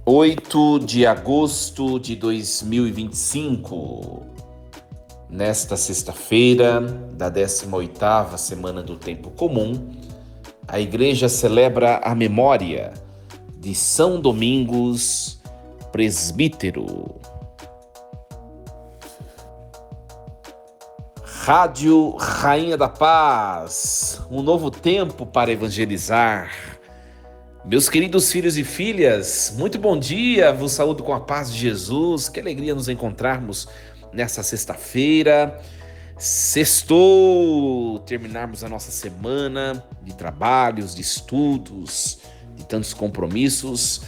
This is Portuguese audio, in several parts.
8 de agosto de 2025, nesta sexta-feira da 18ª semana do Tempo Comum, a Igreja celebra a memória de São Domingos, presbítero. Rádio Rainha da Paz, um novo tempo para evangelizar. Meus queridos filhos e filhas, muito bom dia, vos saúdo com a paz de Jesus, que alegria nos encontrarmos nessa sexta-feira. Sextou, terminarmos a nossa semana de trabalhos, de estudos, de tantos compromissos,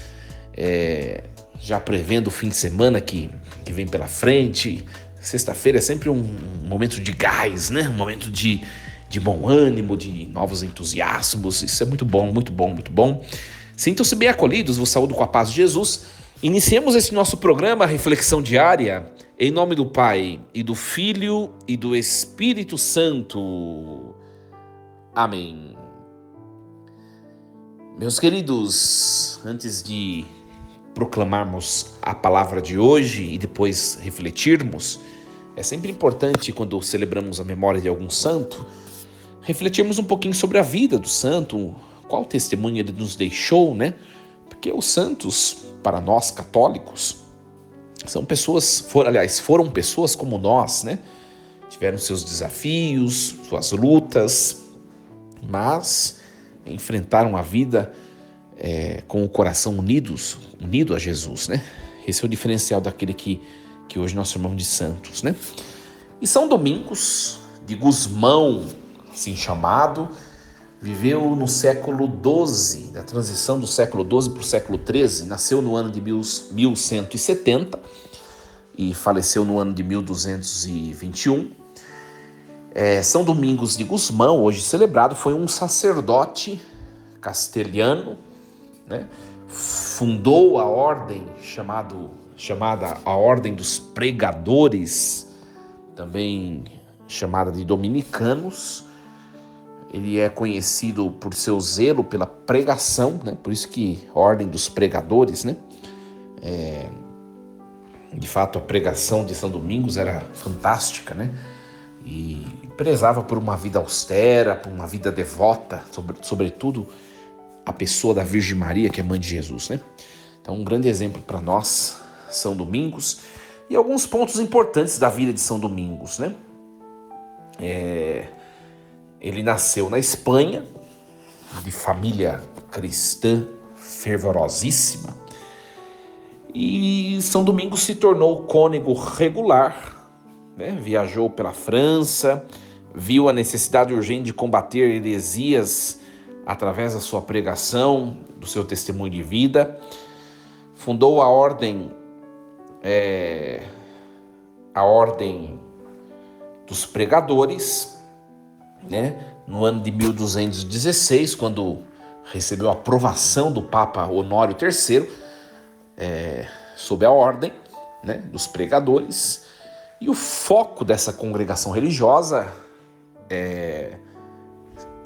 já prevendo o fim de semana que vem pela frente. Sexta-feira é sempre um momento de gás, né? Um momento de bom ânimo, de novos entusiasmos. Isso é muito bom, muito bom, muito bom. Sintam-se bem acolhidos, vos saúdo com a paz de Jesus. Iniciemos esse nosso programa, Reflexão Diária, em nome do Pai, e do Filho, e do Espírito Santo. Amém. Meus queridos, antes de proclamarmos a palavra de hoje e depois refletirmos, é sempre importante, quando celebramos a memória de algum santo, refletirmos um pouquinho sobre a vida do santo, qual testemunho ele nos deixou, né? Porque os santos, para nós católicos, são pessoas, foram pessoas como nós, né? Tiveram seus desafios, suas lutas, mas enfrentaram a vida com o coração unido a Jesus, né? Esse é o diferencial daquele que hoje nós chamamos de santos, né? E São Domingos de Gusmão, assim chamado, viveu no século XII, na transição do século XII para o século XIII, nasceu no ano de 1170 e faleceu no ano de 1221. São Domingos de Gusmão, hoje celebrado, foi um sacerdote castelhano, né? Fundou a ordem chamada a Ordem dos Pregadores, também chamada de Dominicanos. Ele é conhecido por seu zelo pela pregação, né? Por isso que Ordem dos Pregadores, né? De fato, a pregação de São Domingos era fantástica, né? E prezava por uma vida austera, por uma vida devota, sobretudo a pessoa da Virgem Maria, que é mãe de Jesus, né? Então, um grande exemplo para nós, São Domingos, e alguns pontos importantes da vida de São Domingos, né? Ele nasceu na Espanha, de família cristã fervorosíssima, e São Domingos se tornou cônego regular, né? Viajou pela França, viu a necessidade urgente de combater heresias através da sua pregação, do seu testemunho de vida. Fundou a ordem dos Pregadores, né? No ano de 1216, quando recebeu a aprovação do Papa Honório III, sob a ordem, né, dos Pregadores. E o foco dessa congregação religiosa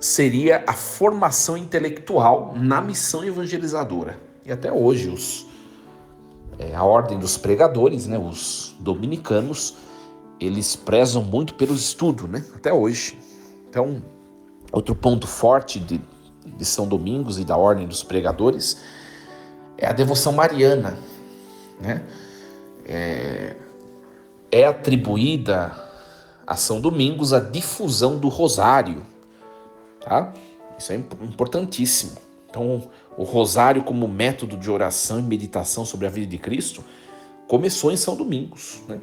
seria a formação intelectual na missão evangelizadora. E até hoje a Ordem dos Pregadores, né, os dominicanos, eles prezam muito pelo estudo, né, até hoje. Então, outro ponto forte de São Domingos e da Ordem dos Pregadores é a devoção mariana, né? É atribuída a São Domingos a difusão do rosário, tá? Isso é importantíssimo. Então, o rosário como método de oração e meditação sobre a vida de Cristo começou em São Domingos, né?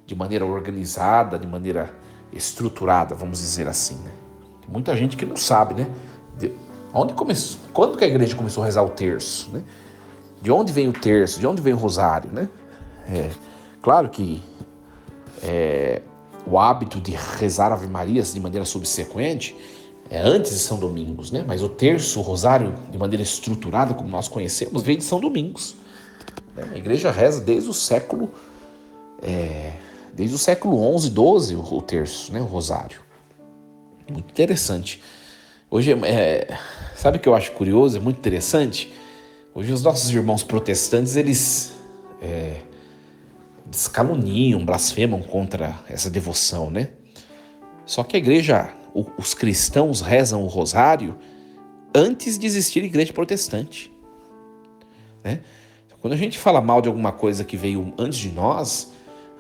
De maneira organizada, de maneira estruturada, vamos dizer assim, né? Tem muita gente que não sabe, né? Onde começou? Quando que a igreja começou a rezar o terço, né? De onde vem o terço? De onde vem o rosário, né? Claro que o hábito de rezar Ave Marias de maneira subsequente antes de São Domingos, né? Mas o terço, o rosário, de maneira estruturada, como nós conhecemos, veio de São Domingos. A igreja reza desde o século XI, XII, o terço, né? O rosário. Muito interessante. Hoje, sabe o que eu acho curioso? É muito interessante. Hoje os nossos irmãos protestantes, eles caluniam, blasfemam contra essa devoção, né? Só que a igreja, os cristãos rezam o rosário antes de existir igreja protestante, né? Quando a gente fala mal de alguma coisa que veio antes de nós,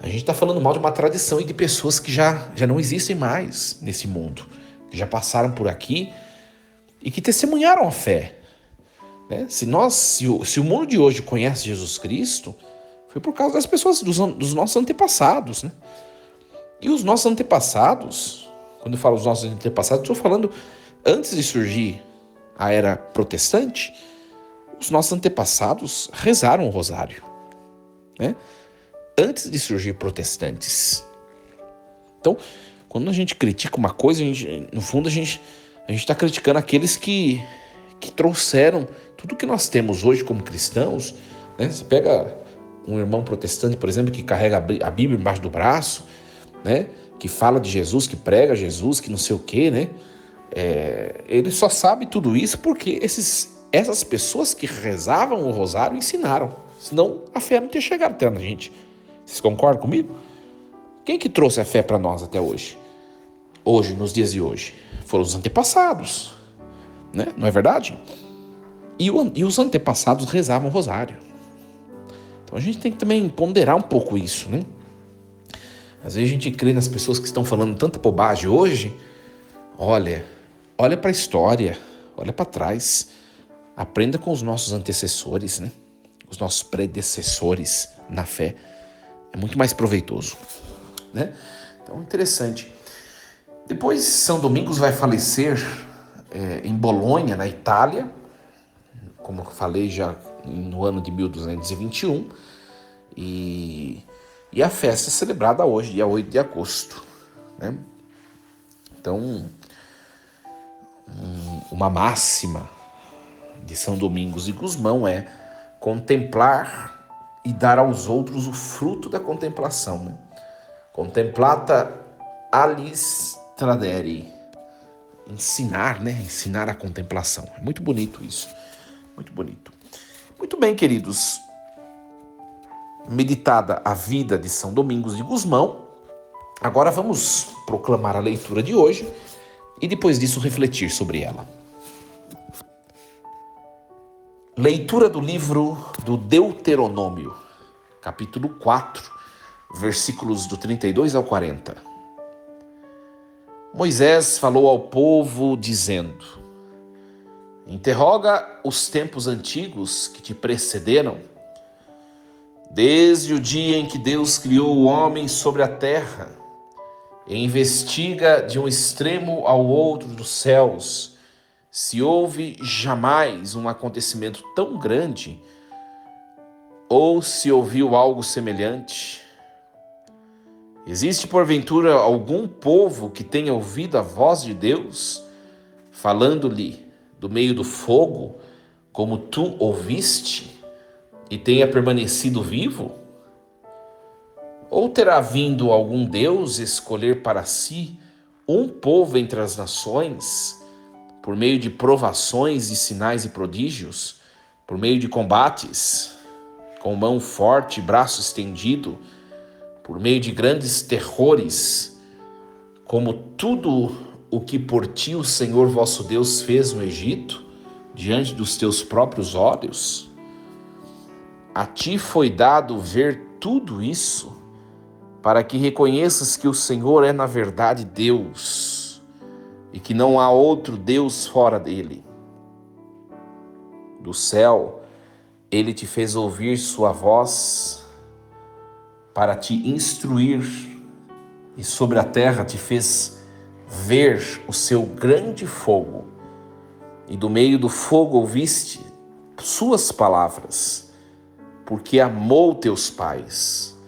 a gente está falando mal de uma tradição e de pessoas que já não existem mais nesse mundo, que já passaram por aqui e que testemunharam a fé, né? Se o mundo de hoje conhece Jesus Cristo, foi por causa das pessoas, dos nossos antepassados, né? E os nossos antepassados, quando eu falo dos nossos antepassados, estou falando antes de surgir a era protestante, os nossos antepassados rezaram o rosário, né? Antes de surgir protestantes. Então, quando a gente critica uma coisa, no fundo a gente está criticando aqueles que trouxeram tudo que nós temos hoje como cristãos, né? Você pega um irmão protestante, por exemplo, que carrega a Bíblia embaixo do braço, né? Que fala de Jesus, que prega Jesus, que não sei o quê, né? Ele só sabe tudo isso porque essas pessoas que rezavam o rosário ensinaram. Senão a fé não teria chegado até a gente. Vocês concordam comigo? Quem que trouxe a fé para nós até hoje? Hoje, nos dias de hoje? Foram os antepassados, né? Não é verdade? E os antepassados rezavam o rosário. Então a gente tem que também ponderar um pouco isso, né? Às vezes a gente crê nas pessoas que estão falando tanta bobagem hoje. Olha para a história, olha para trás. Aprenda com os nossos antecessores, né? Os nossos predecessores na fé. É muito mais proveitoso, né? Então, interessante. Depois, São Domingos vai falecer em Bolonha, na Itália, como eu falei já no ano de 1221, e a festa é celebrada hoje, dia 8 de agosto, né? Então, uma máxima de São Domingos de Gusmão é contemplar e dar aos outros o fruto da contemplação, né? Contemplata alis tradere. Ensinar, né? Ensinar a contemplação. É muito bonito isso. Muito bonito. Muito bem, queridos. Meditada a vida de São Domingos de Gusmão, agora vamos proclamar a leitura de hoje e depois disso refletir sobre ela. Leitura do livro do Deuteronômio, capítulo 4, versículos do 32 ao 40. Moisés falou ao povo dizendo: interroga os tempos antigos que te precederam, desde o dia em que Deus criou o homem sobre a terra, e investiga de um extremo ao outro dos céus, se houve jamais um acontecimento tão grande, ou se ouviu algo semelhante. Existe, porventura, algum povo que tenha ouvido a voz de Deus, falando-lhe do meio do fogo, como tu ouviste, e tenha permanecido vivo? Ou terá vindo algum Deus escolher para si um povo entre as nações, por meio de provações e sinais e prodígios, por meio de combates, com mão forte e braço estendido, por meio de grandes terrores, como tudo o que por ti o Senhor vosso Deus fez no Egito, diante dos teus próprios olhos? A ti foi dado ver tudo isso, para que reconheças que o Senhor é na verdade Deus, e que não há outro Deus fora dele. Do céu, ele te fez ouvir sua voz para te instruir, e sobre a terra te fez ver o seu grande fogo, e do meio do fogo ouviste suas palavras, porque amou teus pais,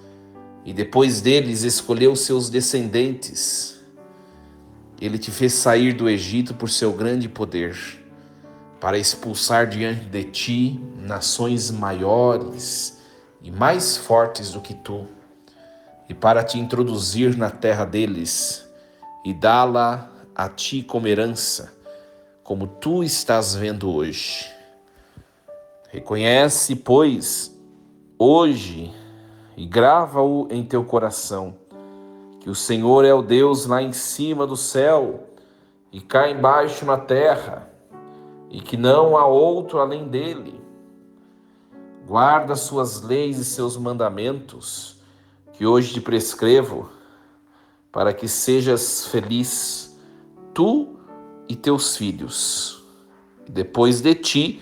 e depois deles escolheu seus descendentes. Ele te fez sair do Egito por seu grande poder, para expulsar diante de ti nações maiores e mais fortes do que tu, e para te introduzir na terra deles e dá-la a ti como herança, como tu estás vendo hoje. Reconhece, pois, hoje e grava-o em teu coração, que o Senhor é o Deus lá em cima do céu e cá embaixo na terra, e que não há outro além dele. Guarda suas leis e seus mandamentos, que hoje te prescrevo, para que sejas feliz, tu e teus filhos, depois de ti,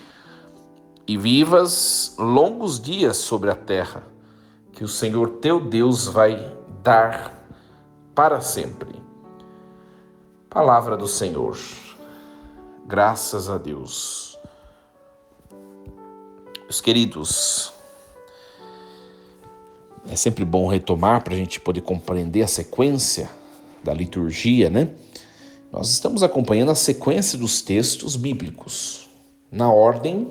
e vivas longos dias sobre a terra, que o Senhor teu Deus vai dar para sempre. Palavra do Senhor. Graças a Deus. Meus queridos, é sempre bom retomar para a gente poder compreender a sequência da liturgia, né? Nós estamos acompanhando a sequência dos textos bíblicos, na ordem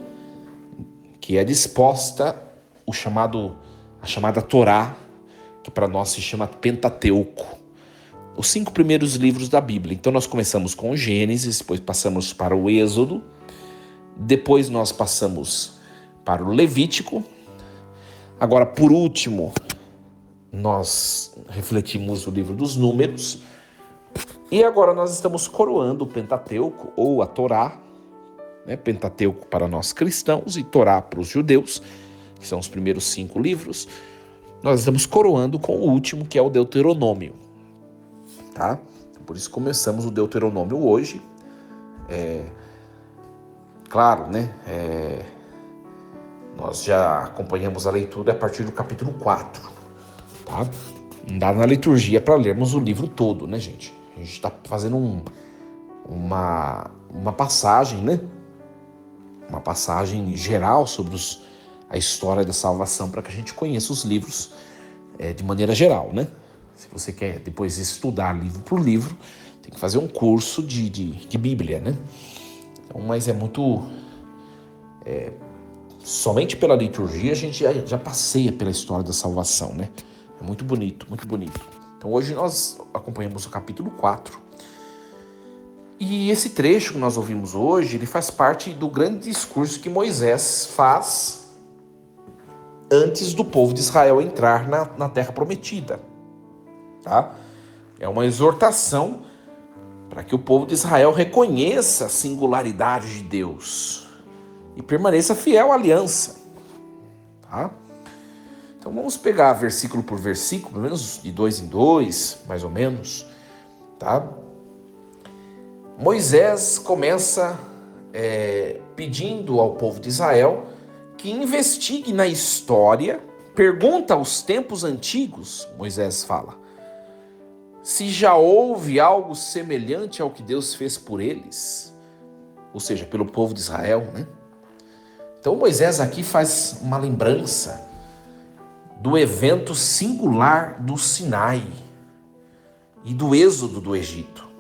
que é disposta a chamada Torá, que para nós se chama Pentateuco, os 5 primeiros livros da Bíblia. Então nós começamos com o Gênesis, depois passamos para o Êxodo, depois nós passamos para o Levítico. Agora, por último, nós refletimos o livro dos Números, e agora nós estamos coroando o Pentateuco, ou a Torá, né? Pentateuco para nós cristãos e Torá para os judeus, que são os primeiros 5 livros. Nós estamos coroando com o último, que é o Deuteronômio, tá? Por isso começamos o Deuteronômio hoje. Claro, né? Nós já acompanhamos a leitura a partir do capítulo 4, tá? Não dá na liturgia para lermos o livro todo, né, gente? A gente está fazendo uma passagem, né? Uma passagem geral sobre a história da salvação, para que a gente conheça os livros de maneira geral, né? Se você quer depois estudar livro por livro, tem que fazer um curso de Bíblia, né? Então, mas é muito... somente pela liturgia a gente já passeia pela história da salvação, né? É muito bonito, muito bonito. Então hoje nós acompanhamos o capítulo 4. E esse trecho que nós ouvimos hoje, ele faz parte do grande discurso que Moisés faz antes do povo de Israel entrar na terra prometida, tá? É uma exortação para que o povo de Israel reconheça a singularidade de Deus e permaneça fiel à aliança, tá? Então vamos pegar versículo por versículo, pelo menos de 2 em 2, mais ou menos, tá? Moisés começa pedindo ao povo de Israel que investigue na história, pergunta aos tempos antigos, Moisés fala, se já houve algo semelhante ao que Deus fez por eles, ou seja, pelo povo de Israel, né? Então Moisés aqui faz uma lembrança do evento singular do Sinai e do êxodo do Egito,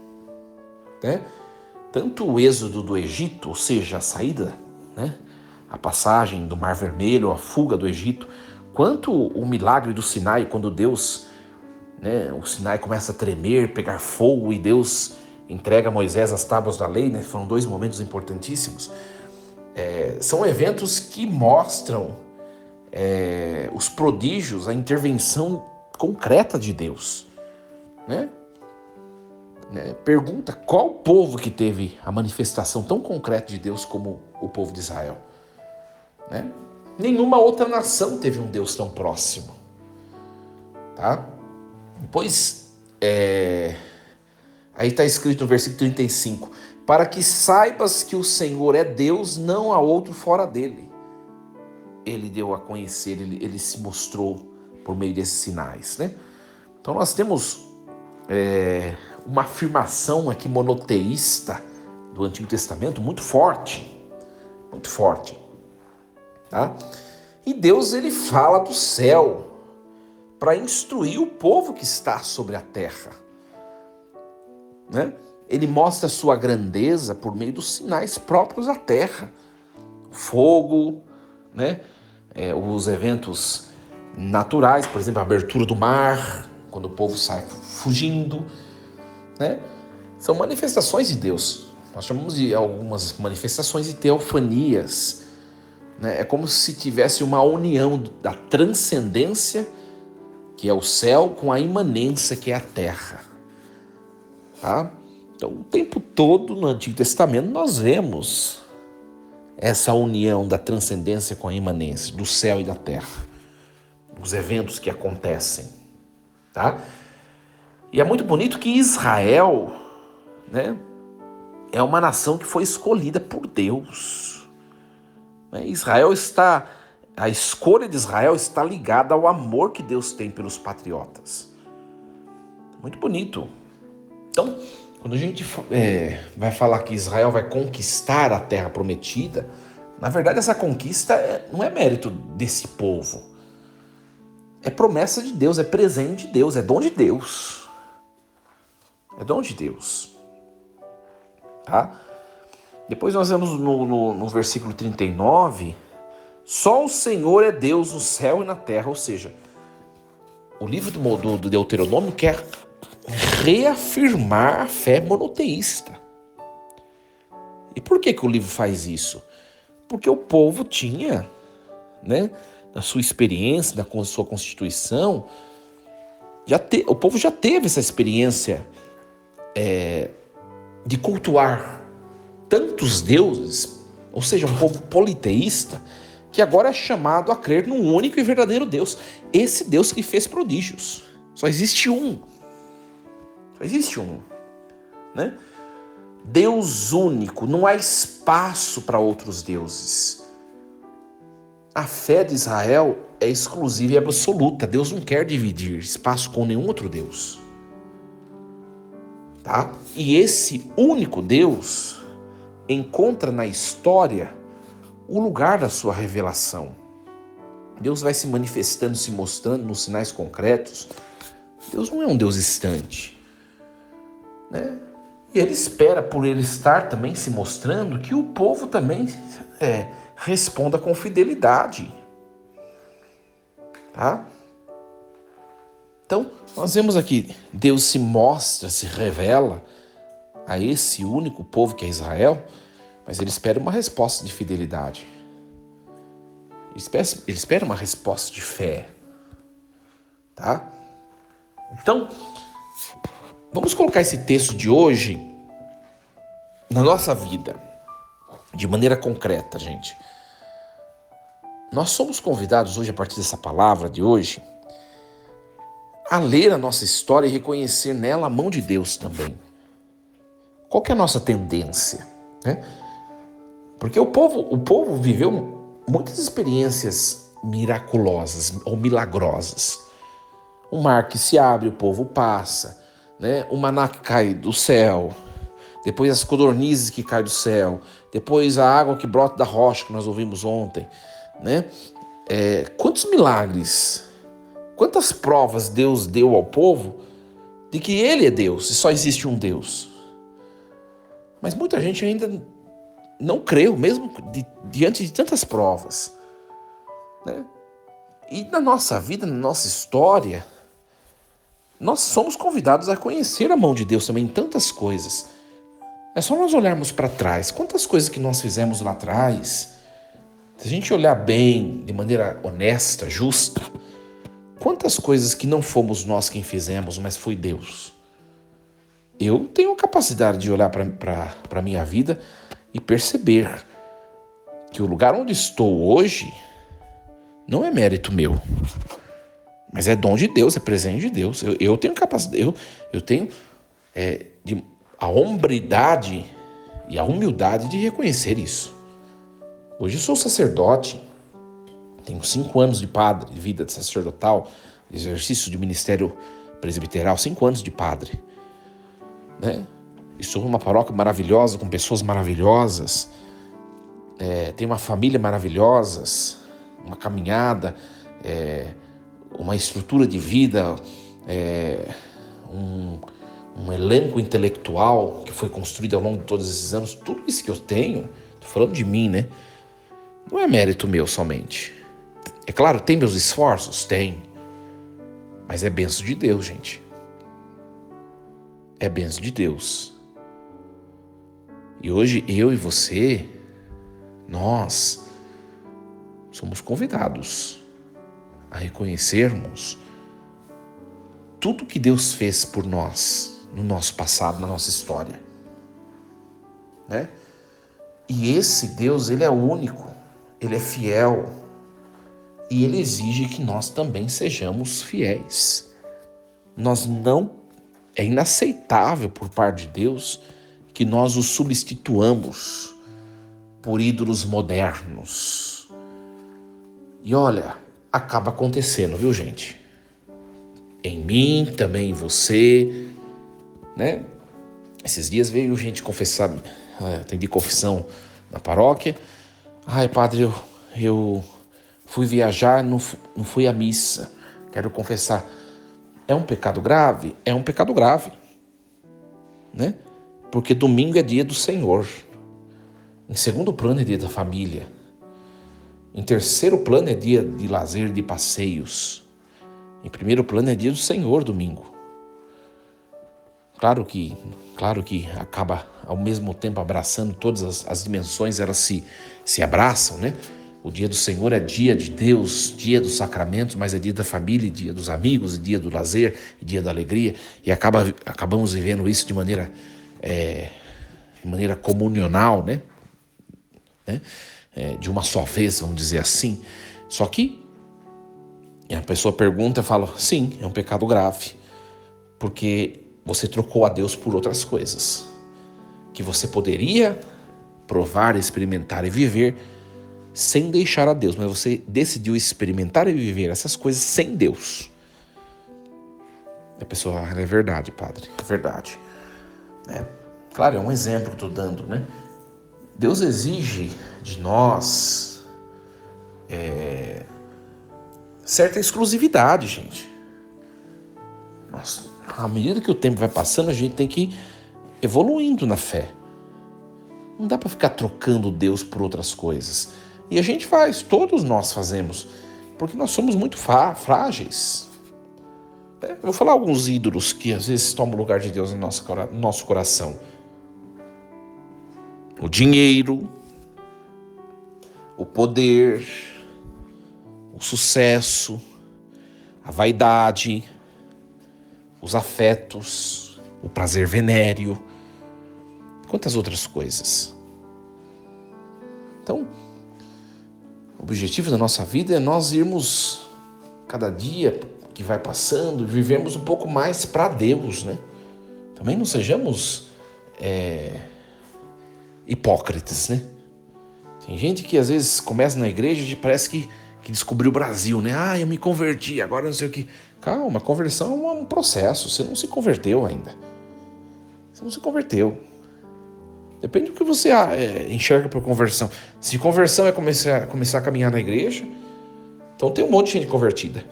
né? Tanto o êxodo do Egito, ou seja, a saída, né? A passagem do Mar Vermelho, a fuga do Egito, quanto o milagre do Sinai, quando Deus, né, o Sinai começa a tremer, pegar fogo, e Deus entrega a Moisés as tábuas da lei, né? Foram 2 momentos importantíssimos. São eventos que mostram os prodígios, a intervenção concreta de Deus, né? Pergunta qual povo que teve a manifestação tão concreta de Deus como o povo de Israel, né? Nenhuma outra nação teve um Deus tão próximo, tá? Pois aí está escrito no versículo 35, para que saibas que o Senhor é Deus, não há outro fora dele. Ele deu a conhecer, ele se mostrou por meio desses sinais, né? Então nós temos uma afirmação aqui monoteísta do Antigo Testamento muito forte, tá? E Deus, ele fala do céu para instruir o povo que está sobre a terra, né? Ele mostra a sua grandeza por meio dos sinais próprios da terra, fogo, né? Os eventos naturais, por exemplo, a abertura do mar, quando o povo sai fugindo, né? São manifestações de Deus. Nós chamamos de algumas manifestações de teofanias, né? É como se tivesse uma união da transcendência, que é o céu, com a imanência, que é a terra. Tá? Então, o tempo todo no Antigo Testamento nós vemos essa união da transcendência com a imanência, do céu e da terra, os eventos que acontecem. Tá? E é muito bonito que Israel, né, é uma nação que foi escolhida por Deus. A escolha de Israel está ligada ao amor que Deus tem pelos patriotas. Muito bonito. Então, quando a gente vai falar que Israel vai conquistar a terra prometida, na verdade essa conquista não é mérito desse povo. É promessa de Deus, é presente de Deus, é dom de Deus. É dom de Deus. Tá? Depois nós vemos no versículo 39, só o Senhor é Deus no céu e na terra, ou seja, o livro do Deuteronômio quer reafirmar a fé monoteísta. E por que o livro faz isso? Porque o povo tinha, né, na sua experiência, na sua constituição, o povo já teve essa experiência de cultuar tantos deuses, ou seja, um povo politeísta, que agora é chamado a crer num único e verdadeiro Deus. Esse Deus que fez prodígios. Só existe um. Só existe um. Né? Deus único, não há espaço para outros deuses. A fé de Israel é exclusiva e absoluta. Deus não quer dividir espaço com nenhum outro Deus. Tá? E esse único Deus encontra na história o lugar da sua revelação. Deus vai se manifestando, se mostrando nos sinais concretos. Deus não é um Deus distante, né? E ele espera, por ele estar também se mostrando, que o povo também responda com fidelidade. Tá? Então, nós vemos aqui, Deus se mostra, se revela a esse único povo que é Israel, mas ele espera uma resposta de fidelidade. Ele espera uma resposta de fé. Tá? Então, vamos colocar esse texto de hoje na nossa vida, de maneira concreta, gente. Nós somos convidados hoje, a partir dessa palavra de hoje, a ler a nossa história e reconhecer nela a mão de Deus também. Qual que é a nossa tendência? Né? Porque o povo viveu muitas experiências miraculosas ou milagrosas. O mar que se abre, o povo passa, né? O maná que cai do céu, depois as codornizes que caem do céu, depois a água que brota da rocha que nós ouvimos ontem, né? Quantos milagres, quantas provas Deus deu ao povo de que Ele é Deus e só existe um Deus. Mas muita gente ainda não creu, mesmo diante de tantas provas, né? E na nossa vida, na nossa história, nós somos convidados a conhecer a mão de Deus também em tantas coisas. É só nós olharmos para trás. Quantas coisas que nós fizemos lá atrás, se a gente olhar bem, de maneira honesta, justa, quantas coisas que não fomos nós quem fizemos, mas foi Deus. Eu tenho a capacidade de olhar para a minha vida e perceber que o lugar onde estou hoje não é mérito meu, mas é dom de Deus, é presente de Deus. Eu tenho capacidade, eu tenho a hombridade e a humildade de reconhecer isso. Hoje eu sou sacerdote, tenho 5 anos de padre, de vida de sacerdotal, de exercício de ministério presbiteral, 5 anos de padre, né? Estou numa paróquia maravilhosa, com pessoas maravilhosas, tenho uma família maravilhosa, uma caminhada, uma estrutura de vida, um elenco intelectual que foi construído ao longo de todos esses anos. Tudo isso que eu tenho, estou falando de mim, né? Não é mérito meu somente. É claro, tem meus esforços? Tem. Mas é bênção de Deus, gente. É bênção de Deus. E hoje eu e você, nós somos convidados a reconhecermos tudo que Deus fez por nós, no nosso passado, na nossa história, né? E esse Deus, ele é único, ele é fiel, e ele exige que nós também sejamos fiéis. É inaceitável por parte de Deus que nós o substituamos por ídolos modernos. E olha, acaba acontecendo, viu, gente? Em mim, também em você, né? Esses dias veio gente confessar, atendi confissão na paróquia. Ai, padre, eu fui viajar, não fui à missa, quero confessar. É um pecado grave? É um pecado grave, né? Porque domingo é dia do Senhor. Em segundo plano é dia da família. Em terceiro plano é dia de lazer, de passeios. Em primeiro plano é dia do Senhor, domingo. Claro que acaba ao mesmo tempo abraçando todas as dimensões, elas se abraçam, né? O dia do Senhor é dia de Deus, dia dos sacramentos, mas é dia da família, dia dos amigos, dia do lazer, dia da alegria. E acabamos vivendo isso de maneira comunional, né? De uma só vez, vamos dizer assim. Só que a pessoa pergunta e fala, sim, é um pecado grave, porque você trocou a Deus por outras coisas, que você poderia provar, experimentar e viver sem deixar a Deus, mas você decidiu experimentar e viver essas coisas sem Deus. A pessoa, é verdade, padre, é verdade. Claro, é um exemplo que eu estou dando, né? Deus exige de nós certa exclusividade, gente. Nossa, à medida que o tempo vai passando, a gente tem que ir evoluindo na fé. Não dá para ficar trocando Deus por outras coisas. E a gente faz, todos nós fazemos, porque nós somos muito frágeis. Eu vou falar alguns ídolos que às vezes tomam o lugar de Deus no nosso coração. O dinheiro, o poder, o sucesso, a vaidade, os afetos, o prazer venéreo, quantas outras coisas. Então, o objetivo da nossa vida é nós irmos, cada dia que vai passando, vivemos um pouco mais para Deus, né? Também não sejamos hipócritas, né? Tem gente que às vezes começa na igreja e parece que descobriu o Brasil, né? Ah, eu me converti, agora não sei o que. Calma, a conversão é um processo, você não se converteu ainda. Você não se converteu. Depende do que você enxerga por conversão. Se conversão é começar a caminhar na igreja, então tem um monte de gente convertida.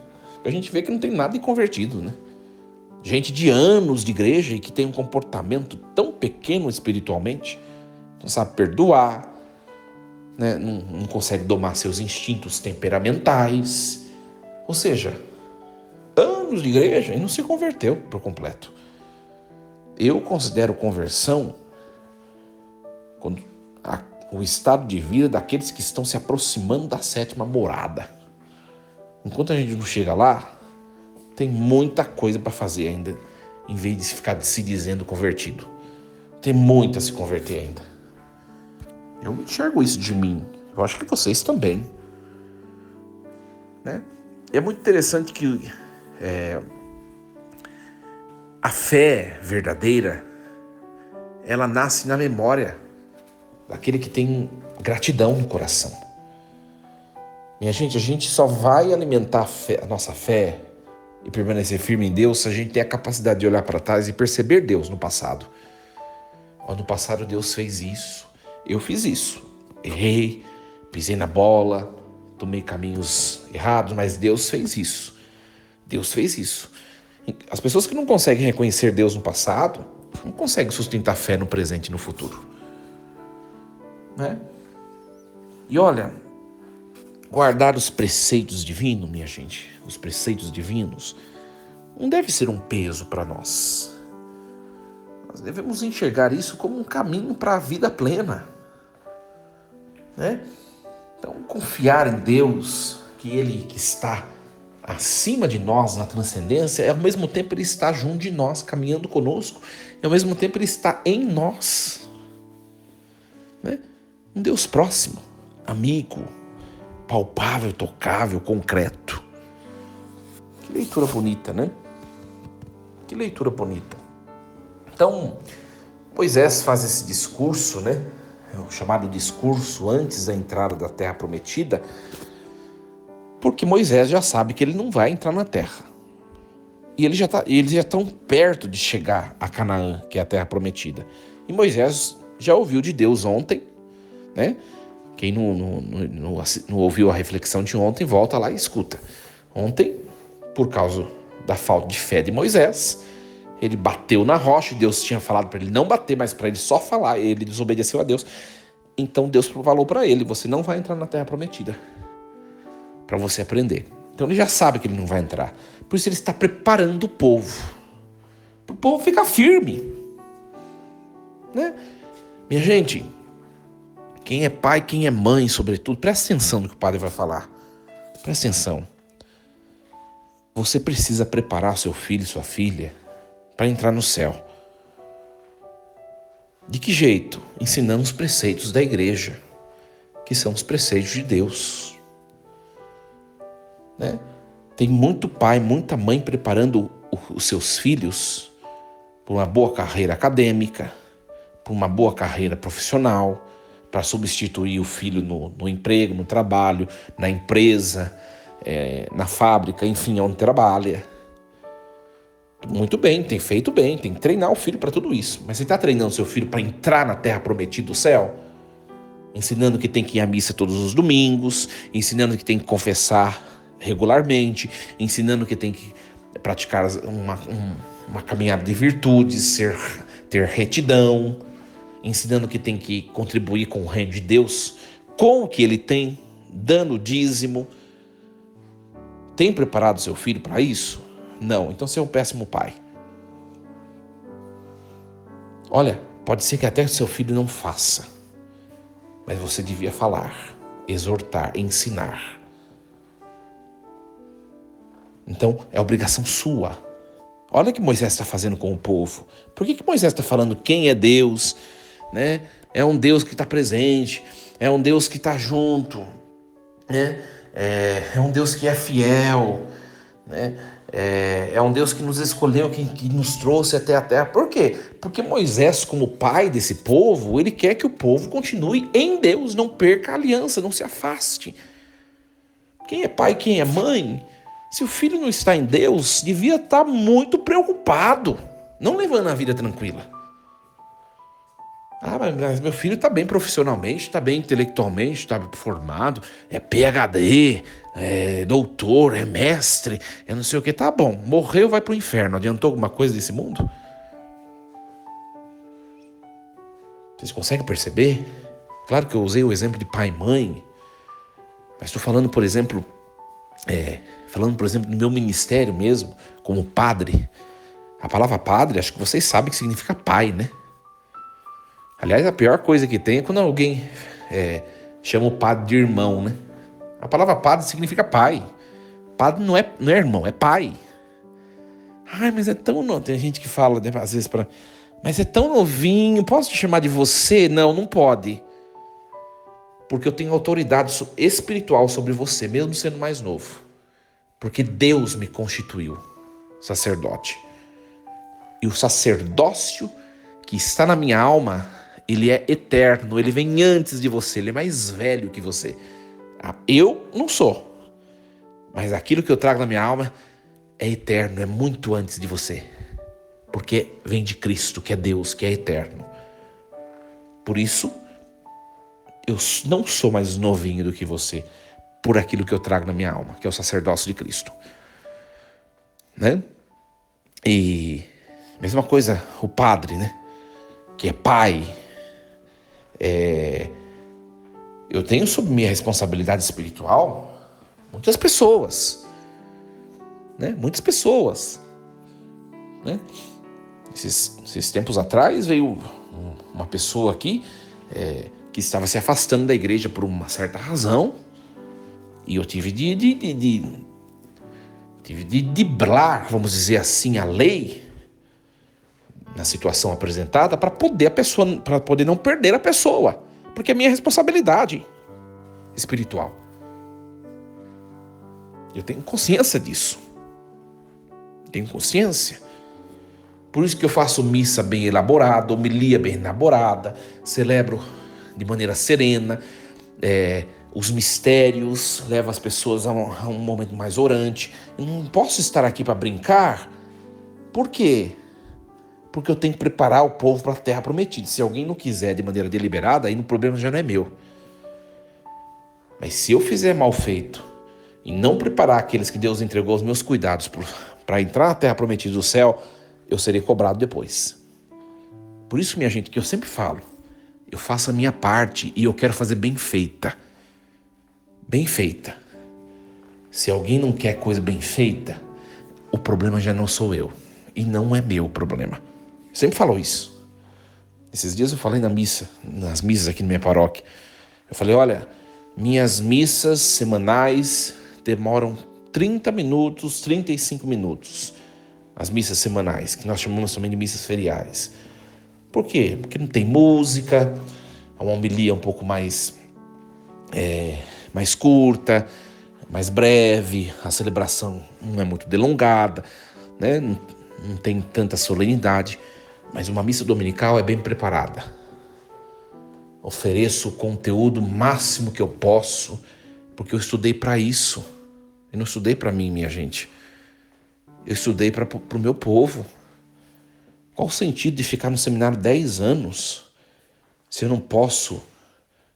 A gente vê que não tem nada de convertido, né? Gente de anos de igreja e que tem um comportamento tão pequeno espiritualmente, não sabe perdoar, né? Não consegue domar seus instintos temperamentais. Ou seja, anos de igreja e não se converteu por completo. Eu considero conversão o estado de vida daqueles que estão se aproximando da sétima morada. Enquanto a gente não chega lá, tem muita coisa para fazer ainda, em vez de ficar se dizendo convertido. Tem muito a se converter ainda. Eu enxergo isso de mim. Eu acho que vocês também, né? É muito interessante que a fé verdadeira, ela nasce na memória daquele que tem gratidão no coração. Minha gente, a gente só vai alimentar a nossa fé e permanecer firme em Deus se a gente tem a capacidade de olhar para trás e perceber Deus no passado. No passado Deus fez isso, eu fiz isso, errei, pisei na bola, tomei caminhos errados, mas Deus fez isso. Deus fez isso. As pessoas que não conseguem reconhecer Deus no passado, não conseguem sustentar fé no presente e no futuro. Né? E olha, guardar os preceitos divinos, minha gente, os preceitos divinos, não deve ser um peso para nós. Nós devemos enxergar isso como um caminho para a vida plena. Né? Então, confiar em Deus, que Ele que está acima de nós na transcendência, ao mesmo tempo Ele está junto de nós, caminhando conosco, e ao mesmo tempo Ele está em nós. Né? Um Deus próximo, amigo, palpável, tocável, concreto. Que leitura bonita, né? Que leitura bonita. Então, Moisés faz esse discurso, né? O chamado discurso antes da entrada da Terra Prometida, porque Moisés já sabe que ele não vai entrar na Terra. E eles já estão perto de chegar a Canaã, que é a Terra Prometida. E Moisés já ouviu de Deus ontem, né? Quem não ouviu a reflexão de ontem, volta lá e escuta. Ontem, por causa da falta de fé de Moisés, ele bateu na rocha, Deus tinha falado para ele não bater, mas para ele só falar, ele desobedeceu a Deus. Então Deus falou para ele, você não vai entrar na Terra Prometida, para você aprender. Então ele já sabe que ele não vai entrar. Por isso ele está preparando o povo, para o povo ficar firme. Né? Minha gente, quem é pai, quem é mãe, sobretudo, presta atenção no que o padre vai falar. Presta atenção. Você precisa preparar seu filho e sua filha para entrar no céu. De que jeito? Ensinando os preceitos da igreja, que são os preceitos de Deus. Né? Tem muito pai, muita mãe preparando os seus filhos para uma boa carreira acadêmica, para uma boa carreira profissional, para substituir o filho no emprego, no trabalho, na empresa, na fábrica, enfim, onde trabalha. Muito bem, tem feito bem, tem que treinar o filho para tudo isso. Mas você está treinando seu filho para entrar na terra prometida do céu? Ensinando que tem que ir à missa todos os domingos, ensinando que tem que confessar regularmente, ensinando que tem que praticar uma caminhada de virtudes, ter retidão, ensinando que tem que contribuir com o reino de Deus, com o que ele tem, dando dízimo. Tem preparado seu filho para isso? Não, então você é um péssimo pai. Olha, pode ser que até seu filho não faça, mas você devia falar, exortar, ensinar. Então, é obrigação sua. Olha o que Moisés está fazendo com o povo. Por que Moisés está falando quem é Deus? Né? É um Deus que está presente, é um Deus que está junto, né? É um Deus que é fiel, né? É um Deus que nos escolheu, que nos trouxe até a terra. Por quê? Porque Moisés, como pai desse povo, ele quer que o povo continue em Deus, não perca a aliança, não se afaste. Quem é pai, quem é mãe, se o filho não está em Deus, devia estar muito preocupado, não levando a vida tranquila. Ah, mas meu filho está bem profissionalmente, está bem intelectualmente, está formado, é PhD, é doutor, é mestre, é não sei o que. Tá bom, morreu, vai pro inferno. Adiantou alguma coisa desse mundo? Vocês conseguem perceber? Claro que eu usei o exemplo de pai e mãe, mas estou falando, por exemplo, no meu ministério mesmo, como padre. A palavra padre, acho que vocês sabem que significa pai, né? Aliás, a pior coisa que tem é quando alguém chama o padre de irmão, né? A palavra padre significa pai. Padre não é irmão, é pai. Ai, mas é tão novo. Tem gente que fala, né, às vezes, mas é tão novinho, posso te chamar de você? Não, não pode. Porque eu tenho autoridade espiritual sobre você, mesmo sendo mais novo. Porque Deus me constituiu sacerdote. E o sacerdócio que está na minha alma, ele é eterno, ele vem antes de você, ele é mais velho que você. Eu não sou, mas aquilo que eu trago na minha alma é eterno, é muito antes de você. Porque vem de Cristo, que é Deus, que é eterno. Por isso, eu não sou mais novinho do que você, por aquilo que eu trago na minha alma, que é o sacerdócio de Cristo. Né? E mesma coisa, o padre, né? Que é pai. Eu tenho sob minha responsabilidade espiritual muitas pessoas, né? Muitas pessoas, né? Esses tempos atrás veio uma pessoa aqui que estava se afastando da igreja por uma certa razão, e eu tive de driblar, vamos dizer assim, a lei na situação apresentada para poder não perder a pessoa, porque é minha responsabilidade espiritual. Eu tenho consciência disso. Tenho consciência. Por isso que eu faço missa bem elaborada, homilia bem elaborada, celebro de maneira serena, os mistérios, levo as pessoas a um momento mais orante. Eu não posso estar aqui para brincar. Por quê? Porque eu tenho que preparar o povo para a terra prometida. Se alguém não quiser de maneira deliberada, aí o problema já não é meu. Mas se eu fizer mal feito e não preparar aqueles que Deus entregou aos meus cuidados para entrar na terra prometida do céu, eu serei cobrado depois. Por isso, minha gente, que eu sempre falo, eu faço a minha parte e eu quero fazer bem feita. Bem feita. Se alguém não quer coisa bem feita, o problema já não sou eu. E não é meu problema. Eu sempre falo isso. Esses dias eu falei nas missas aqui na minha paróquia. Eu falei, olha, minhas missas semanais demoram 30 minutos, 35 minutos. As missas semanais, que nós chamamos também de missas feriais. Por quê? Porque não tem música, uma homilia um pouco mais curta, mais breve, a celebração não é muito delongada, né? Não tem tanta solenidade, mas uma missa dominical é bem preparada. Ofereço o conteúdo máximo que eu posso, porque eu estudei para isso. Eu não estudei para mim, minha gente. Eu estudei para o meu povo. Qual o sentido de ficar no seminário 10 anos se eu não posso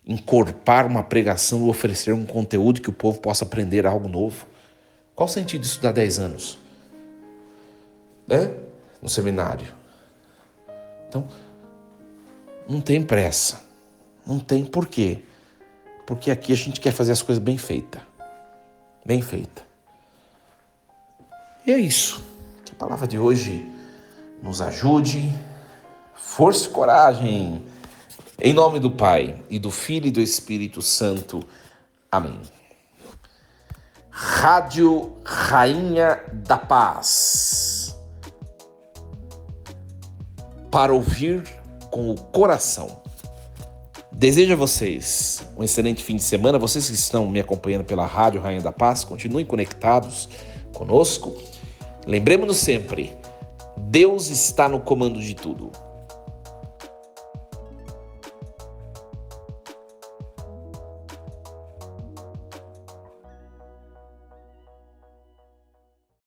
encorpar uma pregação e oferecer um conteúdo que o povo possa aprender algo novo? Qual o sentido de estudar 10 anos? No seminário. Então, não tem pressa. Não tem por quê. Porque aqui a gente quer fazer as coisas bem feitas. Bem feita. E é isso. Que a palavra de hoje nos ajude. Força e coragem. Em nome do Pai, e do Filho e do Espírito Santo. Amém. Rádio Rainha da Paz. Para ouvir com o coração. Desejo a vocês um excelente fim de semana. Vocês que estão me acompanhando pela Rádio Rainha da Paz, continuem conectados conosco. Lembremos-nos sempre, Deus está no comando de tudo.